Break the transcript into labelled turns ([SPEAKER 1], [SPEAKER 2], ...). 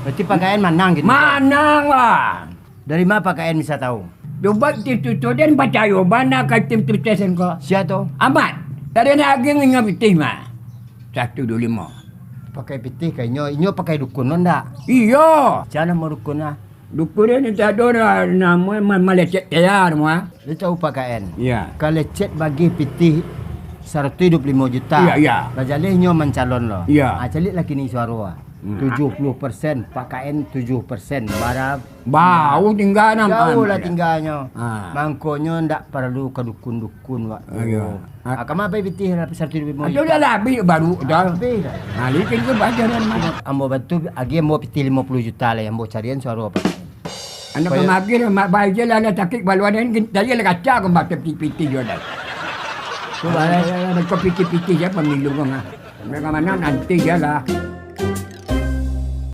[SPEAKER 1] Berarti pakaian manang gitu.
[SPEAKER 2] Manang lah.
[SPEAKER 1] Dari mana pakaian bisa tahu?
[SPEAKER 2] Coba tim tutu dan percaya mana ke tim tutesen ko.
[SPEAKER 1] Siapa tu?
[SPEAKER 2] Amat. Dari naging ingat pitih mah. 125.
[SPEAKER 1] Pakai pitih kayaknya. Inyo pakai dukun lo ndak?
[SPEAKER 2] Iya.
[SPEAKER 1] Jangan mau dukun lah.
[SPEAKER 2] Dukun ni tak ada nama malecet kaya semua.
[SPEAKER 1] Dia tahu pakaian.
[SPEAKER 2] Iya.
[SPEAKER 1] Kalau lecet bagi pitih 125 juta.
[SPEAKER 2] Iya, iya.
[SPEAKER 1] Bajalih nyo mencalon lo.
[SPEAKER 2] Iya.
[SPEAKER 1] Calik lagi ni suara. 70%, pakaian 7%. Barang
[SPEAKER 2] Bau tinggal nama.
[SPEAKER 1] jauh lah tinggalnya.
[SPEAKER 2] Ah.
[SPEAKER 1] Mangkonyo ndak perlu ke dukun-dukun wak.
[SPEAKER 2] Iya.
[SPEAKER 1] Kamu apa pitih 125
[SPEAKER 2] Itu dah lah baru dah.
[SPEAKER 1] Habis dah.
[SPEAKER 2] Nah, ini kan bajaran mana.
[SPEAKER 1] Ambo bantu agi ambo pitih 50 juta lah. Ambo carian suara apa?
[SPEAKER 2] Anak pemagir mak baca lah nak sakit baluan ni dia lah kaca kan baca piti juga dah. Tu ada piti-piti je pemilu kan. Mereka mana nanti je lah.